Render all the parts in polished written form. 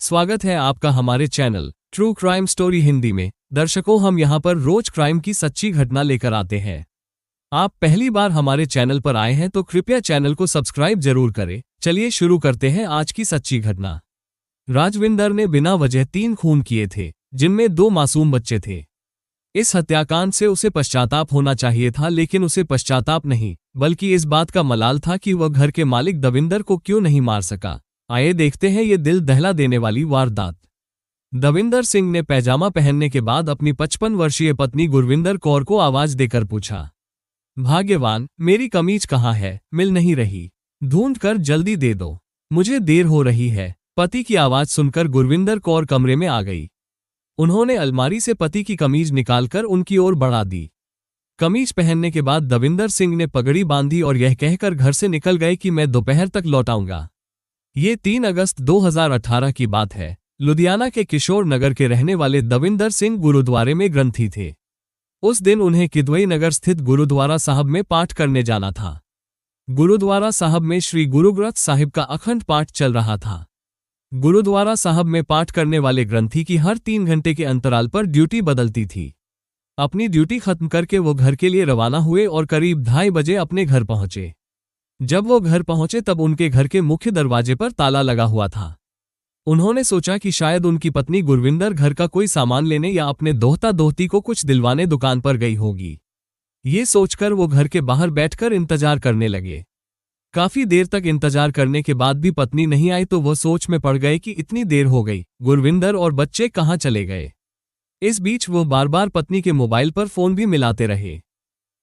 स्वागत है आपका हमारे channel true crime story Hindi में। दर्शकों, हम यहाँ पर रोज क्राइम की सच्ची घटना लेकर आते हैं। आप पहली बार हमारे चैनल पर आए हैं तो कृपया चैनल को सब्सक्राइब जरूर करें। चलिए शुरू करते हैं आज की सच्ची घटना। राजविंदर ने बिना वजह 3 खून किए थे, जिनमें 2 मासूम बच्चे थे। इस हत्याकांड से उसे पश्चाताप होना चाहिए था, लेकिन उसे पश्चाताप नहीं बल्कि इस बात का मलाल था कि वह घर के मालिक दविंदर को क्यों नहीं मार सका। आइए देखते हैं ये दिल दहला देने वाली वारदात। दविंदर सिंह ने पैजामा पहनने के बाद अपनी 55 वर्षीय पत्नी गुरविंदर कौर को आवाज देकर पूछा, भाग्यवान, मेरी कमीज कहाँ है? मिल नहीं रही, ढूंढ कर जल्दी दे दो, मुझे देर हो रही है। पति की आवाज सुनकर गुरविंदर कौर कमरे में आ गई। उन्होंने अलमारी से पति की कमीज निकालकर उनकी ओर बढ़ा दी। कमीज पहनने के बाद दविंदर सिंह ने पगड़ी बांधी और यह कहकर घर से निकल गए कि मैं दोपहर तक लौटाऊंगा। ये 3 अगस्त 2018 की बात है। लुधियाना के किशोर नगर के रहने वाले दविंदर सिंह गुरुद्वारे में ग्रंथी थे। उस दिन उन्हें किदवई नगर स्थित गुरुद्वारा साहब में पाठ करने जाना था। गुरुद्वारा साहब में श्री गुरु ग्रंथ साहिब का अखंड पाठ चल रहा था। गुरुद्वारा साहब में पाठ करने वाले ग्रंथी की हर 3 घंटे के अंतराल पर ड्यूटी बदलती थी। अपनी ड्यूटी खत्म करके वो घर के लिए रवाना हुए और करीब 2:30 बजे अपने घर पहुंचे। जब वो घर पहुंचे तब उनके घर के मुख्य दरवाजे पर ताला लगा हुआ था। उन्होंने सोचा कि शायद उनकी पत्नी गुरविंदर घर का कोई सामान लेने या अपने दोहता दोहती को कुछ दिलवाने दुकान पर गई होगी। ये सोचकर वो घर के बाहर बैठकर इंतजार करने लगे। काफी देर तक इंतजार करने के बाद भी पत्नी नहीं आई तो वो सोच में पड़ गए कि इतनी देर हो गई, गुरविंदर और बच्चे कहाँ चले गए। इस बीच वो बार बार पत्नी के मोबाइल पर फोन भी मिलाते रहे,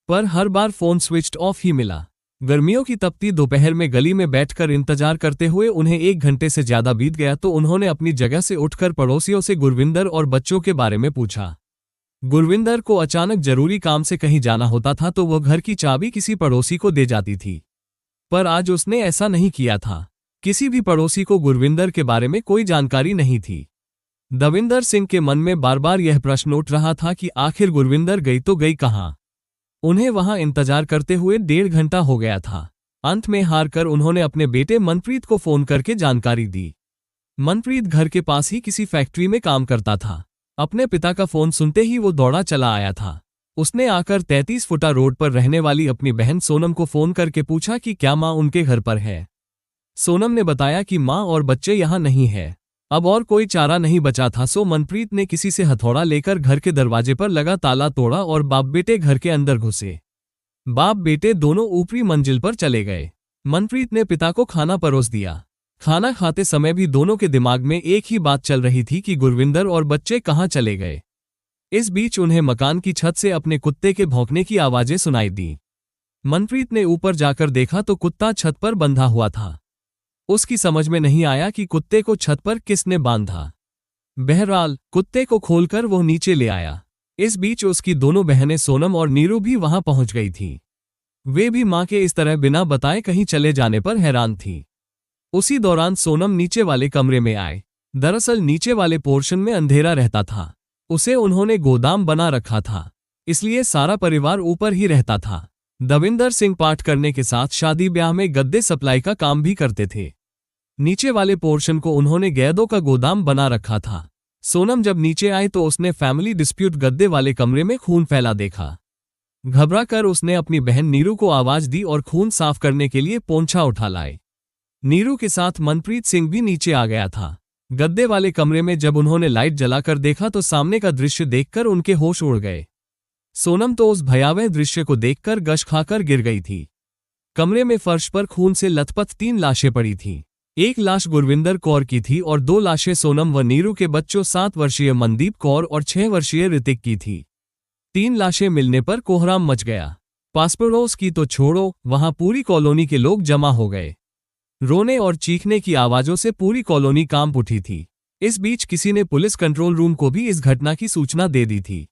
पर हर बार फोन स्विच्ड ऑफ ही मिला। गर्मियों की तपती दोपहर में गली में बैठकर इंतजार करते हुए उन्हें 1 घंटे से ज्यादा बीत गया तो उन्होंने अपनी जगह से उठकर पड़ोसियों से गुरविंदर और बच्चों के बारे में पूछा। गुरविंदर को अचानक जरूरी काम से कहीं जाना होता था तो वो घर की चाबी किसी पड़ोसी को दे जाती थी, पर आज उसने ऐसा नहीं किया था। किसी भी पड़ोसी को गुरविंदर के बारे में कोई जानकारी नहीं थी। दविंदर सिंह के मन में बार बार यह प्रश्न उठ रहा था कि आखिर गुरविंदर गई तो गई कहाँ। उन्हें वहां इंतजार करते हुए 1.5 घंटा हो गया था। अंत में हार कर उन्होंने अपने बेटे मनप्रीत को फोन करके जानकारी दी। मनप्रीत घर के पास ही किसी फैक्ट्री में काम करता था। अपने पिता का फोन सुनते ही वो दौड़ा चला आया था। उसने आकर 33 फुटा रोड पर रहने वाली अपनी बहन सोनम को फोन करके पूछा कि क्या माँ उनके घर पर है। सोनम ने बताया कि माँ और बच्चे यहाँ नहीं है। अब और कोई चारा नहीं बचा था, सो मनप्रीत ने किसी से हथौड़ा लेकर घर के दरवाजे पर लगा ताला तोड़ा और बाप बेटे घर के अंदर घुसे। बाप बेटे दोनों ऊपरी मंजिल पर चले गए। मनप्रीत ने पिता को खाना परोस दिया। खाना खाते समय भी दोनों के दिमाग में एक ही बात चल रही थी कि गुरविंदर और बच्चे कहाँ चले गए। इस बीच उन्हें मकान की छत से अपने कुत्ते के भौंकने की आवाजें सुनाई दी। मनप्रीत ने ऊपर जाकर देखा तो कुत्ता छत पर बंधा हुआ था। उसकी समझ में नहीं आया कि कुत्ते को छत पर किसने बांधा। बहरहाल कुत्ते को खोलकर वो नीचे ले आया। इस बीच उसकी दोनों बहनें सोनम और नीरू भी वहां पहुंच गई थीं। वे भी मां के इस तरह बिना बताए कहीं चले जाने पर हैरान थीं। उसी दौरान सोनम नीचे वाले कमरे में आए। दरअसल नीचे वाले पोर्शन में अंधेरा रहता था। उसे उन्होंने गोदाम बना रखा था, इसलिए सारा परिवार ऊपर ही रहता था। दविंदर सिंह पाठ करने के साथ शादी ब्याह में गद्दे सप्लाई का काम भी करते थे। नीचे वाले पोर्शन को उन्होंने गैदों का गोदाम बना रखा था। सोनम जब नीचे आई तो उसने फैमिली डिस्प्यूट गद्दे वाले कमरे में खून फैला देखा। घबरा कर उसने अपनी बहन नीरू को आवाज दी और खून साफ करने के लिए पोंछा उठा लाए। नीरू के साथ मनप्रीत सिंह भी नीचे आ गया था। गद्दे वाले कमरे में जब उन्होंने लाइट जलाकर देखा तो सामने का दृश्य देखकर उनके होश उड़ गए। सोनम तो उस भयावह दृश्य को देखकर गश खाकर गिर गई थी। कमरे में फर्श पर खून से लथपथ 3 लाशें पड़ी थीं। एक लाश गुरविंदर कौर की थी और 2 लाशें सोनम व नीरू के बच्चों 7 वर्षीय मनदीप कौर और 6 वर्षीय ऋतिक की थी। 3 लाशें मिलने पर कोहराम मच गया। पास पड़ोस की तो छोड़ो, वहां पूरी कॉलोनी के लोग जमा हो गए। रोने और चीखने की आवाजों से पूरी कॉलोनी कांप उठी थी। इस बीच किसी ने पुलिस कंट्रोल रूम को भी इस घटना की सूचना दे दी थी।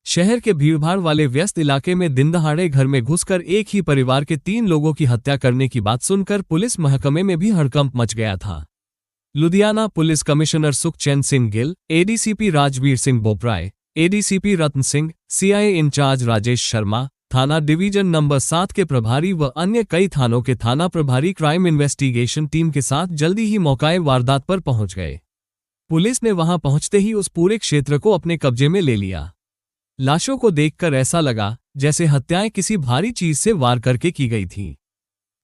शहर के भीड़भाड़ वाले व्यस्त इलाके में दिनदहाड़े घर में घुसकर एक ही परिवार के 3 लोगों की हत्या करने की बात सुनकर पुलिस महकमे में भी हड़कंप मच गया था। Ludhiana police commissioner Sukhchain Singh Gill, ADCP Rajveer Singh Boparai, ADCP Ratan Singh, CIA incharge Rajesh Sharma, थाना डिवीजन नंबर 7 के प्रभारी व अन्य कई थानों के थाना प्रभारी क्राइम इन्वेस्टिगेशन टीम के साथ जल्दी ही मौकाए वारदात पर पहुंच गए। पुलिस ने वहां पहुंचते ही उस पूरे क्षेत्र को अपने कब्जे में ले लिया। लाशों को देखकर ऐसा लगा जैसे हत्याएं किसी भारी चीज से वार करके की गई थीं।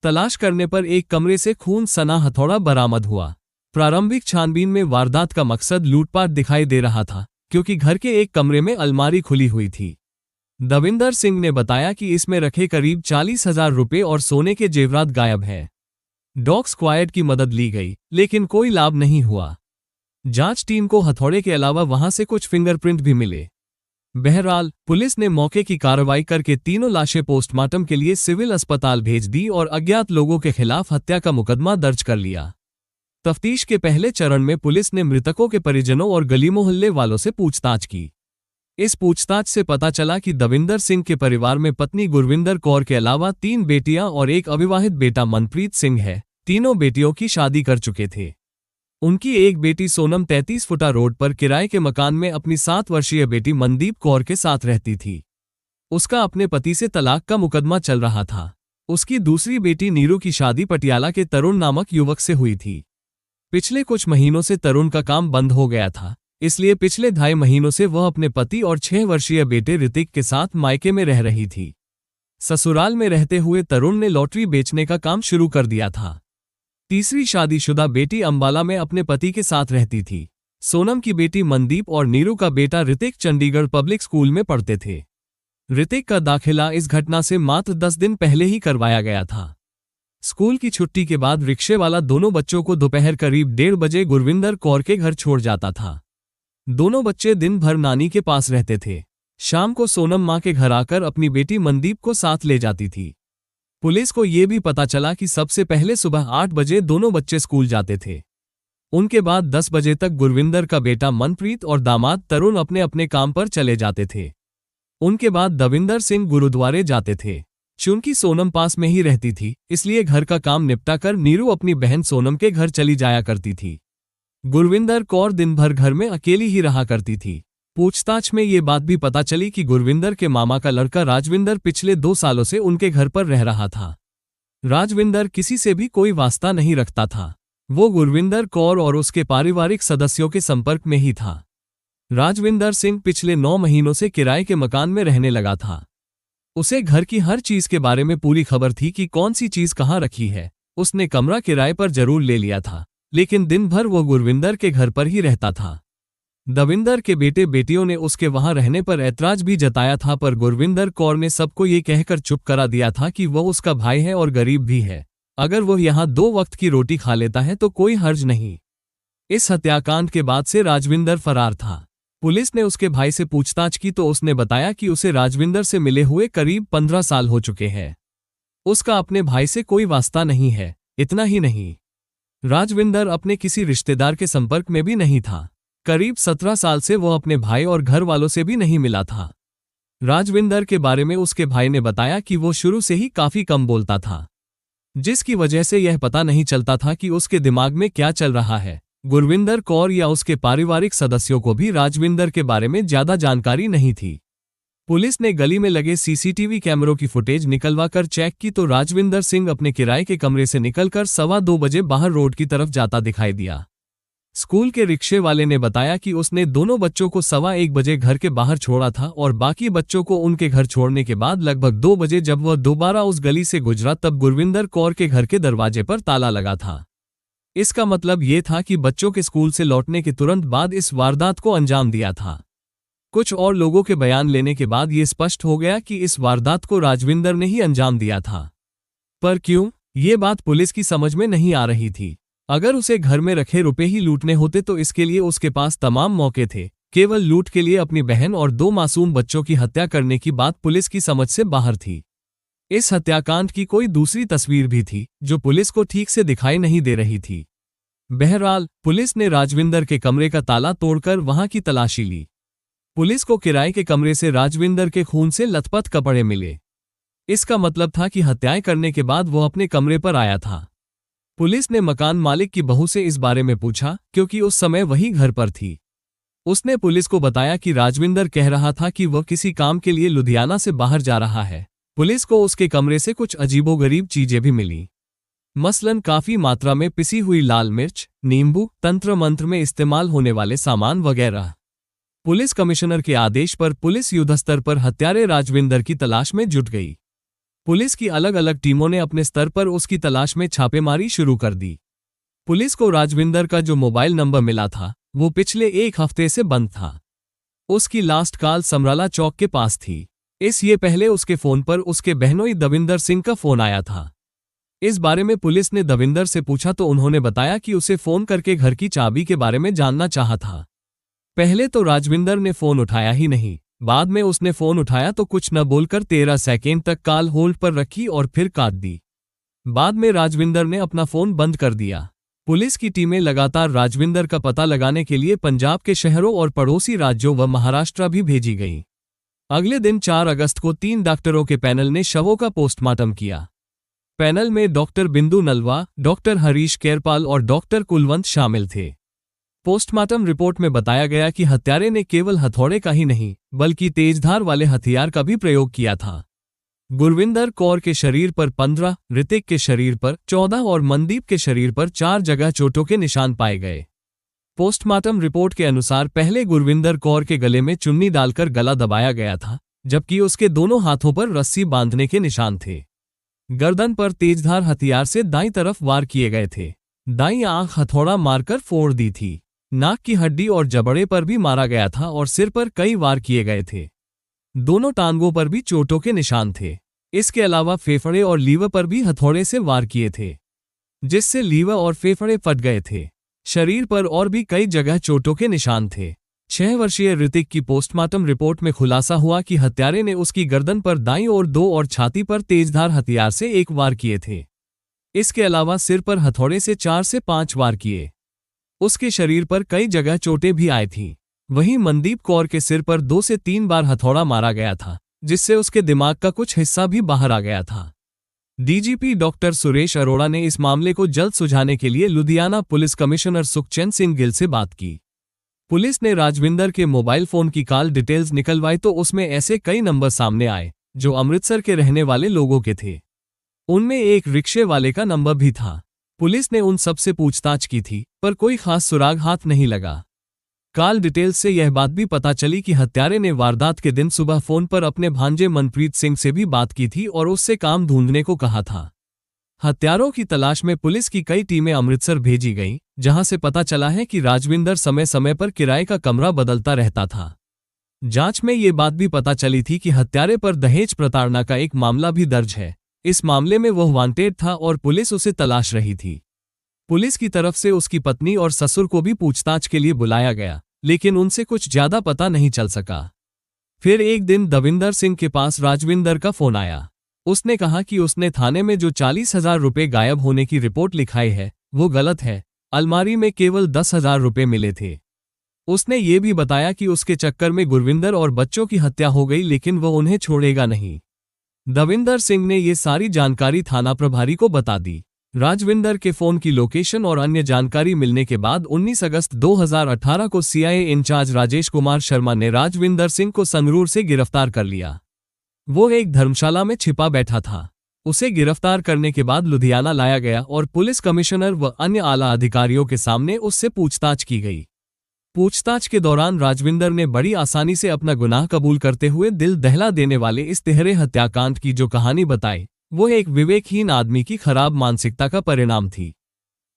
तलाश करने पर एक कमरे से खून सना हथौड़ा बरामद हुआ। प्रारंभिक छानबीन में वारदात का मकसद लूटपाट दिखाई दे रहा था, क्योंकि घर के एक कमरे में अलमारी खुली हुई थी। दविंदर सिंह ने बताया कि इसमें रखे करीब 40,000 रुपये और सोने के जेवरात गायब हैं। डॉग स्क्वाड की मदद ली गई, लेकिन कोई लाभ नहीं हुआ। जांच टीम को हथौड़े के अलावा वहां से कुछ फिंगरप्रिंट भी मिले। बहरहाल पुलिस ने मौके की कार्रवाई करके तीनों लाशें पोस्टमार्टम के लिए सिविल अस्पताल भेज दी और अज्ञात लोगों के खिलाफ हत्या का मुकदमा दर्ज कर लिया। तफ्तीश के पहले चरण में पुलिस ने मृतकों के परिजनों और गली मोहल्ले वालों से पूछताछ की। इस पूछताछ से पता चला कि दविंदर सिंह के परिवार में पत्नी गुरविंदर कौर के अलावा 3 बेटियां और एक अविवाहित बेटा मनप्रीत सिंह है। तीनों बेटियों की शादी कर चुके थे। उनकी एक बेटी सोनम 33 फुटा रोड पर किराए के मकान में अपनी 7 वर्षीय बेटी मनदीप कौर के साथ रहती थी। उसका अपने पति से तलाक का मुकदमा चल रहा था। उसकी दूसरी बेटी नीरू की शादी पटियाला के तरुण नामक युवक से हुई थी। पिछले कुछ महीनों से तरुण का काम बंद हो गया था, इसलिए पिछले 2.5 महीनों से वह अपने पति और 6 वर्षीय बेटे ऋतिक के साथ मायके में रह रही थी। ससुराल में रहते हुए तरुण ने लॉटरी बेचने का काम शुरू कर दिया था। तीसरी शादीशुदा बेटी अंबाला में अपने पति के साथ रहती थी। सोनम की बेटी मनदीप और नीरू का बेटा ऋतिक चंडीगढ़ पब्लिक स्कूल में पढ़ते थे। ऋतिक का दाखिला इस घटना से मात्र 10 दिन पहले ही करवाया गया था। स्कूल की छुट्टी के बाद रिक्शे वाला दोनों बच्चों को दोपहर करीब 1:30 बजे गुरविंदर कौर के घर छोड़ जाता था। दोनों बच्चे दिन भर नानी के पास रहते थे। शाम को सोनम मां के घर आकर अपनी बेटी मनदीप को साथ ले जाती थी। पुलिस को यह भी पता चला कि सबसे पहले सुबह 8 बजे दोनों बच्चे स्कूल जाते थे। उनके बाद 10 बजे तक गुरविंदर का बेटा मनप्रीत और दामाद तरुण अपने अपने काम पर चले जाते थे। उनके बाद दविंदर सिंह गुरुद्वारे जाते थे। चूंकि सोनम पास में ही रहती थी, इसलिए घर का काम निपटा कर नीरू अपनी बहन सोनम के घर चली जाया करती थी। गुरविंदर कौर दिन भर घर में अकेली ही रहा करती थी। पूछताछ में ये बात भी पता चली कि गुरविंदर के मामा का लड़का राजविंदर पिछले 2 सालों से उनके घर पर रह रहा था। राजविंदर किसी से भी कोई वास्ता नहीं रखता था। वो गुरविंदर कौर और उसके पारिवारिक सदस्यों के संपर्क में ही था। राजविंदर सिंह पिछले 9 महीनों से किराए के मकान में रहने लगा था। उसे घर की हर चीज के बारे में पूरी खबर थी कि कौन सी चीज कहाँ रखी है। उसने कमरा किराए पर जरूर ले लिया था, लेकिन दिन भर वो गुरविंदर के घर पर ही रहता था। दविंदर के बेटे बेटियों ने उसके वहां रहने पर ऐतराज भी जताया था, पर गुरविंदर कौर ने सबको ये कहकर चुप करा दिया था कि वह उसका भाई है और गरीब भी है। अगर वह यहाँ 2 वक्त की रोटी खा लेता है तो कोई हर्ज नहीं। इस हत्याकांड के बाद से राजविंदर फरार था। पुलिस ने उसके भाई से पूछताछ की तो उसने बताया कि उसे राजविंदर से मिले हुए करीब 15 साल हो चुके हैं। उसका अपने भाई से कोई वास्ता नहीं है। इतना ही नहीं, राजविंदर अपने किसी रिश्तेदार के संपर्क में भी नहीं था। करीब 17 साल से वो अपने भाई और घर वालों से भी नहीं मिला था। राजविंदर के बारे में उसके भाई ने बताया कि वो शुरू से ही काफी कम बोलता था, जिसकी वजह से यह पता नहीं चलता था कि उसके दिमाग में क्या चल रहा है। गुरविंदर कौर या उसके पारिवारिक सदस्यों को भी राजविंदर के बारे में ज्यादा जानकारी नहीं थी। पुलिस ने गली में लगे सीसीटीवी कैमरों की फुटेज निकलवा कर चेक की तो राजविंदर सिंह अपने किराए के कमरे से निकलकर 2:15 बजे बाहर रोड की तरफ जाता दिखाई दिया। स्कूल के रिक्शे वाले ने बताया कि उसने दोनों बच्चों को 1:15 बजे घर के बाहर छोड़ा था और बाकी बच्चों को उनके घर छोड़ने के बाद लगभग 2 बजे जब वह दोबारा उस गली से गुजरा तब गुरविंदर कौर के घर के दरवाजे पर ताला लगा था। इसका मतलब ये था कि बच्चों के स्कूल से लौटने के तुरंत बाद इस वारदात को अंजाम दिया था। कुछ और लोगों के बयान लेने के बाद ये स्पष्ट हो गया कि इस वारदात को राजविंदर ने ही अंजाम दिया था। पर क्यों, ये बात पुलिस की समझ में नहीं आ रही थी। अगर उसे घर में रखे रुपए ही लूटने होते तो इसके लिए उसके पास तमाम मौके थे। केवल लूट के लिए अपनी बहन और 2 मासूम बच्चों की हत्या करने की बात पुलिस की समझ से बाहर थी। इस हत्याकांड की कोई दूसरी तस्वीर भी थी जो पुलिस को ठीक से दिखाई नहीं दे रही थी। बहरहाल पुलिस ने राजविंदर के कमरे का ताला तोड़कर वहां की तलाशी ली। पुलिस को किराए के कमरे से राजविंदर के खून से लथपथ कपड़े मिले। इसका मतलब था कि हत्याएं करने के बाद वो अपने कमरे पर आया था। पुलिस ने मकान मालिक की बहू से इस बारे में पूछा, क्योंकि उस समय वही घर पर थी। उसने पुलिस को बताया कि राजविंदर कह रहा था कि वह किसी काम के लिए लुधियाना से बाहर जा रहा है। पुलिस को उसके कमरे से कुछ अजीबोगरीब चीजें भी मिली। मसलन काफी मात्रा में पिसी हुई लाल मिर्च, नींबू, तंत्र मंत्र में इस्तेमाल होने वाले सामान वगैरह। पुलिस कमिश्नर के आदेश पर पुलिस युद्धस्तर पर हत्यारे राजविंदर की तलाश में जुट गई। पुलिस की अलग अलग टीमों ने अपने स्तर पर उसकी तलाश में छापेमारी शुरू कर दी। पुलिस को राजविंदर का जो मोबाइल नंबर मिला था वो पिछले एक हफ्ते से बंद था। उसकी लास्ट कॉल समराला चौक के पास थी। ये पहले उसके फोन पर उसके बहनोई दविंदर सिंह का फोन आया था। इस बारे में पुलिस ने दविंदर से पूछा तो उन्होंने बताया कि उसे फोन करके घर की चाबी के बारे में जानना चाहा था। पहले तो राजविंदर ने फोन उठाया ही नहीं, बाद में उसने फोन उठाया तो कुछ न बोलकर 13 सेकेंड तक कॉल होल्ड पर रखी और फिर काट दी। बाद में राजविंदर ने अपना फोन बंद कर दिया। पुलिस की टीमें लगातार राजविंदर का पता लगाने के लिए पंजाब के शहरों और पड़ोसी राज्यों व महाराष्ट्र भी भेजी गईं। अगले दिन 4 अगस्त को 3 डॉक्टरों के पैनल ने शवों का पोस्टमार्टम किया। पैनल में डॉक्टर बिंदु नलवा, डॉक्टर हरीश केरपाल और डॉक्टर कुलवंत शामिल थे। पोस्टमार्टम रिपोर्ट में बताया गया कि हत्यारे ने केवल हथौड़े का ही नहीं बल्कि तेजधार वाले हथियार का भी प्रयोग किया था। गुरविंदर कौर के शरीर पर 15, ऋतिक के शरीर पर 14 और मनदीप के शरीर पर 4 जगह चोटों के निशान पाए गए। पोस्टमार्टम रिपोर्ट के अनुसार पहले गुरविंदर कौर के गले में चुन्नी डालकर गला दबाया गया था, जबकि उसके दोनों हाथों पर रस्सी बांधने के निशान थे। गर्दन पर तेजधार हथियार से दाईं तरफ वार किए गए थे। दाईं आंख हथौड़ा मारकर फोड़ दी थी। नाक की हड्डी और जबड़े पर भी मारा गया था और सिर पर कई वार किए गए थे। दोनों टांगों पर भी चोटों के निशान थे। इसके अलावा फेफड़े और लीवर पर भी हथौड़े से वार किए थे, जिससे लीवर और फेफड़े फट गए थे। शरीर पर और भी कई जगह चोटों के निशान थे। 6 वर्षीय ऋतिक की पोस्टमार्टम रिपोर्ट में खुलासा हुआ कि हत्यारे ने उसकी गर्दन पर दाईं ओर 2 और छाती पर तेजधार हथियार से 1 वार किए थे। इसके अलावा सिर पर हथौड़े से 4 से 5 वार किए। उसके शरीर पर कई जगह चोटें भी आई थीं। वहीं मनदीप कौर के सिर पर 2 से 3 बार हथौड़ा मारा गया था, जिससे उसके दिमाग का कुछ हिस्सा भी बाहर आ गया था। डीजीपी डॉक्टर सुरेश अरोड़ा ने इस मामले को जल्द सुलझाने के लिए लुधियाना पुलिस कमिश्नर सुखचैन सिंह गिल से बात की। पुलिस ने राजविंदर के मोबाइल फोन की कॉल डिटेल्स निकलवाई तो उसमें ऐसे कई नंबर सामने आए जो अमृतसर के रहने वाले लोगों के थे। उनमें एक रिक्शे वाले का नंबर भी था। पुलिस ने उन सब से पूछताछ की थी, पर कोई खास सुराग हाथ नहीं लगा। कॉल डिटेल्स से यह बात भी पता चली कि हत्यारे ने वारदात के दिन सुबह फोन पर अपने भांजे मनप्रीत सिंह से भी बात की थी और उससे काम ढूंढने को कहा था। हत्यारों की तलाश में पुलिस की कई टीमें अमृतसर भेजी गईं, जहां से पता चला है कि राजविंदर समय समय पर किराए का कमरा बदलता रहता था। जांच में ये बात भी पता चली थी कि हत्यारे पर दहेज प्रताड़ना का एक मामला भी दर्ज है। इस मामले में वह वांटेड था और पुलिस उसे तलाश रही थी। पुलिस की तरफ से उसकी पत्नी और ससुर को भी पूछताछ के लिए बुलाया गया, लेकिन उनसे कुछ ज्यादा पता नहीं चल सका। फिर एक दिन दविंदर सिंह के पास राजविंदर का फोन आया। उसने कहा कि उसने थाने में जो 40,000 रुपये गायब होने की रिपोर्ट लिखाई है वो गलत है। अलमारी में केवल 10,000 रुपये मिले थे। उसने ये भी बताया कि उसके चक्कर में गुरविंदर और बच्चों की हत्या हो गई, लेकिन वह उन्हें छोड़ेगा नहीं। दविंदर सिंह ने ये सारी जानकारी थाना प्रभारी को बता दी। राजविंदर के फोन की लोकेशन और अन्य जानकारी मिलने के बाद 19 अगस्त 2018 को सीआईए इंचार्ज राजेश कुमार शर्मा ने राजविंदर सिंह को संगरूर से गिरफ्तार कर लिया। वो एक धर्मशाला में छिपा बैठा था। उसे गिरफ्तार करने के बाद लुधियाना लाया गया और पुलिस कमिश्नर व अन्य आला अधिकारियों के सामने उससे पूछताछ की गई। पूछताछ के दौरान राजविंदर ने बड़ी आसानी से अपना गुनाह कबूल करते हुए दिल दहला देने वाले इस तिहरे हत्याकांड की जो कहानी बताई वो एक विवेकहीन आदमी की खराब मानसिकता का परिणाम थी।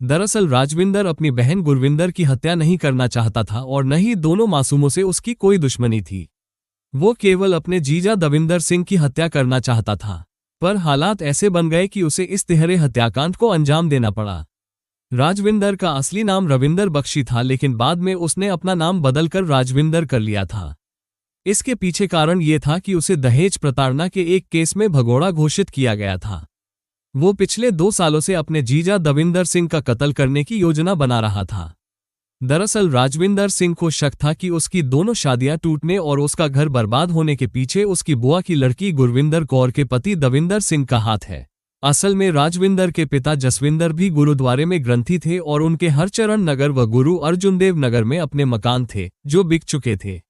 दरअसल राजविंदर अपनी बहन गुरविंदर की हत्या नहीं करना चाहता था और न ही दोनों मासूमों से उसकी कोई दुश्मनी थी। वो केवल अपने जीजा दविंदर सिंह की हत्या करना चाहता था, पर हालात ऐसे बन गए कि उसे इस तिहरे हत्याकांड को अंजाम देना पड़ा। राजविंदर का असली नाम रविंदर बख्शी था, लेकिन बाद में उसने अपना नाम बदलकर राजविंदर कर लिया था। इसके पीछे कारण ये था कि उसे दहेज प्रताड़ना के एक केस में भगोड़ा घोषित किया गया था। वो पिछले 2 सालों से अपने जीजा दविंदर सिंह का कत्ल करने की योजना बना रहा था। दरअसल राजविंदर सिंह को शक था कि उसकी दोनों शादियां टूटने और उसका घर बर्बाद होने के पीछे उसकी बुआ की लड़की गुरविंदर कौर के पति दविंदर सिंह का हाथ है। असल में राजविंदर के पिता जसविंदर भी गुरुद्वारे में ग्रंथी थे और उनके हरचरण नगर व गुरु अर्जुनदेव नगर में अपने मकान थे जो बिक चुके थे।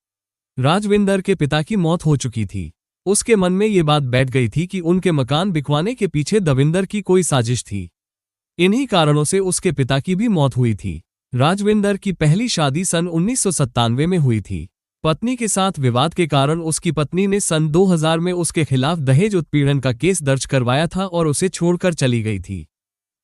राजविंदर के पिता की मौत हो चुकी थी। उसके मन में ये बात बैठ गई थी कि उनके मकान बिकवाने के पीछे दविंदर की कोई साजिश थी। इन्हीं कारणों से उसके पिता की भी मौत हुई थी। राजविंदर की पहली शादी सन 1997 में हुई थी। पत्नी के साथ विवाद के कारण उसकी पत्नी ने सन 2000 में उसके खिलाफ दहेज उत्पीड़न का केस दर्ज करवाया था और उसे छोड़कर चली गई थी।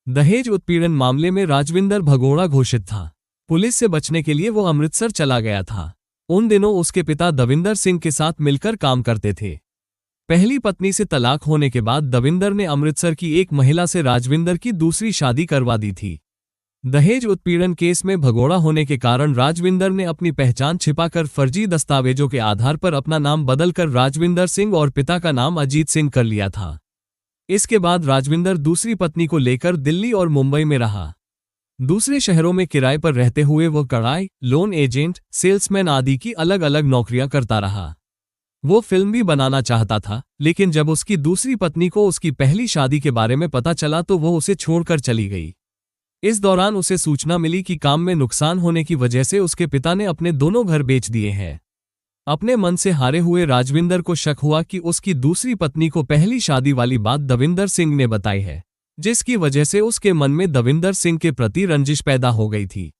दहेज उत्पीड़न मामले में राजविंदर भगोड़ा घोषित था। पुलिस से बचने के लिए वो अमृतसर चला गया था। उन दिनों उसके पिता दविंदर सिंह के साथ मिलकर काम करते थे। पहली पत्नी से तलाक होने के बाद दविंदर ने अमृतसर की एक महिला से राजविंदर की दूसरी शादी करवा दी थी। दहेज उत्पीड़न केस में भगोड़ा होने के कारण राजविंदर ने अपनी पहचान छिपाकर फर्जी दस्तावेजों के आधार पर अपना नाम बदलकर राजविंदर सिंह और पिता का नाम अजीत सिंह कर लिया था। इसके बाद राजविंदर दूसरी पत्नी को लेकर दिल्ली और मुंबई में रहा। दूसरे शहरों में किराए पर रहते हुए वो कढ़ाई, लोन एजेंट, सेल्समैन आदि की अलग अलग नौकरियां करता रहा। वो फिल्म भी बनाना चाहता था, लेकिन जब उसकी दूसरी पत्नी को उसकी पहली शादी के बारे में पता चला तो वो उसे छोड़कर चली गई। इस दौरान उसे सूचना मिली कि काम में नुकसान होने की वजह से उसके पिता ने अपने दोनों घर बेच दिए हैं। अपने मन से हारे हुए राजविंदर को शक हुआ कि उसकी दूसरी पत्नी को पहली शादी वाली बात दविंदर सिंह ने बताई है, जिसकी वजह से उसके मन में दविंदर सिंह के प्रति रंजिश पैदा हो गई थी।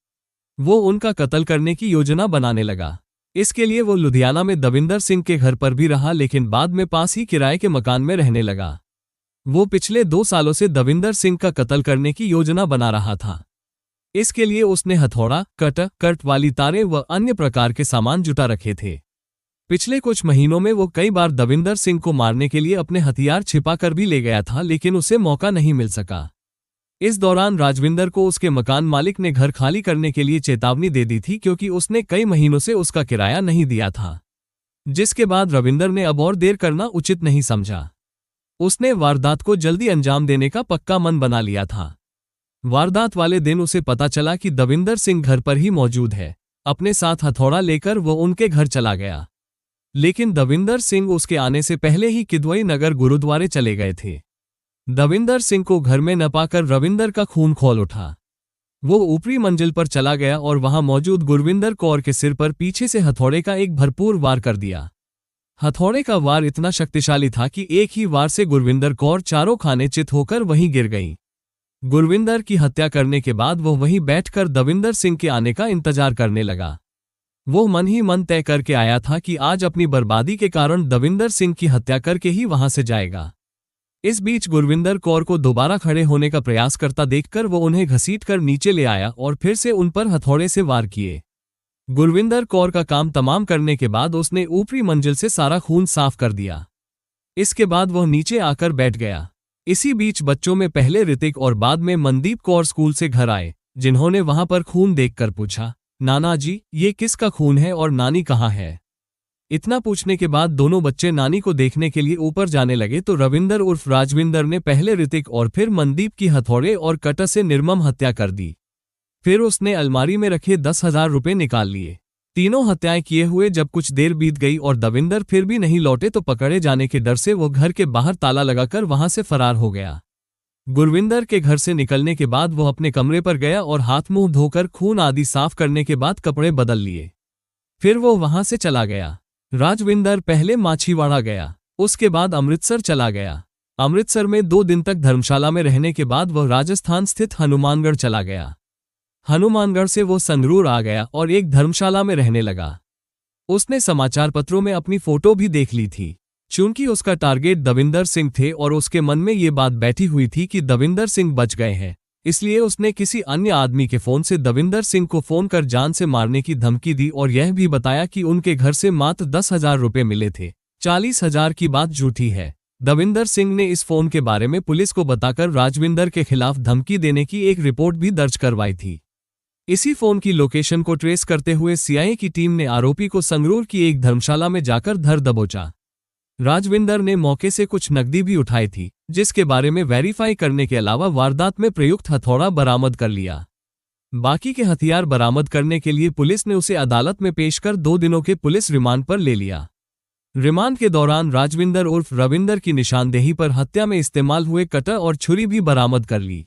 वो उनका कत्ल करने की योजना बनाने लगा। इसके लिए वो लुधियाना में दविंदर सिंह के घर पर भी रहा, लेकिन बाद में पास ही किराए के मकान में रहने लगा। वो पिछले 2 सालों से दविंदर सिंह का कत्ल करने की योजना बना रहा था। इसके लिए उसने हथौड़ा, कट वाली तारें व अन्य प्रकार के सामान जुटा रखे थे। पिछले कुछ महीनों में वो कई बार दविंदर सिंह को मारने के लिए अपने हथियार छिपाकर भी ले गया था, लेकिन उसे मौका नहीं मिल सका। इस दौरान राजविंदर को उसके मकान मालिक ने घर खाली करने के लिए चेतावनी दे दी थी, क्योंकि उसने कई महीनों से उसका किराया नहीं दिया था। जिसके बाद रविंदर ने अब और देर करना उचित नहीं समझा। उसने वारदात को जल्दी अंजाम देने का पक्का मन बना लिया था। वारदात वाले दिन उसे पता चला कि दविंदर सिंह घर पर ही मौजूद है। अपने साथ हथौड़ा लेकर वो उनके घर चला गया, लेकिन दविंदर सिंह उसके आने से पहले ही किदवई नगर गुरुद्वारे चले गए थे। दविंदर सिंह को घर में न पाकर रविंदर का खून खौल उठा। वो ऊपरी मंजिल पर चला गया और वहां मौजूद गुरविंदर कौर के सिर पर पीछे से हथौड़े का एक भरपूर वार कर दिया। हथौड़े का वार इतना शक्तिशाली था कि एक ही वार से गुरविंदर कौर चारों खाने चित होकर वहीं गिर गईं। गुरविंदर की हत्या करने के बाद वो वहीं बैठकर दविंदर सिंह के आने का इंतजार करने लगा। वो मन ही मन तय करके आया था कि आज अपनी बर्बादी के कारण दविंदर सिंह की हत्या करके ही वहां से जाएगा। इस बीच गुरविंदर कौर को दोबारा खड़े होने का प्रयास करता देखकर वो उन्हें घसीटकर नीचे ले आया और फिर से उन पर हथौड़े से वार किए। गुरविंदर कौर का काम तमाम करने के बाद उसने ऊपरी मंजिल से सारा खून साफ कर दिया। इसके बाद वह नीचे आकर बैठ गया। इसी बीच बच्चों में पहले ऋतिक और बाद में मनदीप कौर स्कूल से घर आए, जिन्होंने वहां पर खून देखकर पूछा, नाना जी, ये किसका खून है और नानी कहाँ है? इतना पूछने के बाद दोनों बच्चे नानी को देखने के लिए ऊपर जाने लगे तो रविंदर उर्फ राजविंदर ने पहले ऋतिक और फिर मनदीप की हथौड़े और कटर से निर्मम हत्या कर दी। फिर उसने अलमारी में रखे 10,000 रुपये निकाल लिए। तीनों हत्याएं किए हुए जब कुछ देर बीत गई और दविंदर फिर भी नहीं लौटे तो पकड़े जाने के डर से वो घर के बाहर ताला लगाकर वहां से फरार हो गया। गुरविंदर के घर से निकलने के बाद वो अपने कमरे पर गया और हाथ मुंह धोकर खून आदि साफ करने के बाद कपड़े बदल लिए। फिर वो वहां से चला गया। राजविंदर पहले माछीवाड़ा गया, उसके बाद अमृतसर चला गया। अमृतसर में 2 दिन तक धर्मशाला में रहने के बाद वह राजस्थान स्थित हनुमानगढ़ चला गया। हनुमानगढ़ से वो संगरूर आ गया और एक धर्मशाला में रहने लगा। उसने समाचार पत्रों में अपनी फोटो भी देख ली थी। चूंकि उसका टारगेट दविंदर सिंह थे और उसके मन में ये बात बैठी हुई थी कि दविंदर सिंह बच गए हैं, इसलिए उसने किसी अन्य आदमी के फोन से दविंदर सिंह को फोन कर जान से मारने की धमकी दी और यह भी बताया कि उनके घर से मात्र 10,000 रुपये मिले थे। 40,000 की बात झूठी है। दविंदर सिंह ने इस फोन के बारे में पुलिस को बताकर राजविंदर के खिलाफ धमकी देने की एक रिपोर्ट भी दर्ज करवाई थी। इसी फोन की लोकेशन को ट्रेस करते हुए सीआईए की टीम ने आरोपी को संगरूर की एक धर्मशाला में जाकर धर दबोचा। राजविंदर ने मौके से कुछ नकदी भी उठाई थी, जिसके बारे में वेरीफाई करने के अलावा वारदात में प्रयुक्त हथौड़ा बरामद कर लिया। बाकी के हथियार बरामद करने के लिए पुलिस ने उसे अदालत में पेश कर 2 दिनों के पुलिस रिमांड पर ले लिया। रिमांड के दौरान राजविंदर उर्फ रविंदर की निशानदेही पर हत्या में इस्तेमाल हुए कटर और छुरी भी बरामद कर ली।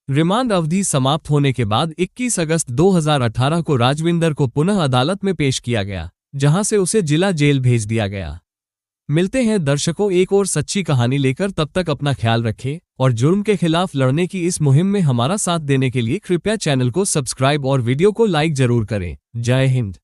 रिमांड अवधि समाप्त होने के बाद 21 अगस्त 2018 को राजविंदर को पुनः अदालत में पेश किया गया, जहां से उसे जिला जेल भेज दिया गया। मिलते हैं दर्शकों एक और सच्ची कहानी लेकर, तब तक अपना ख्याल रखें और जुर्म के खिलाफ लड़ने की इस मुहिम में हमारा साथ देने के लिए कृपया चैनल को सब्सक्राइब और वीडियो को लाइक जरूर करें। जय हिंद।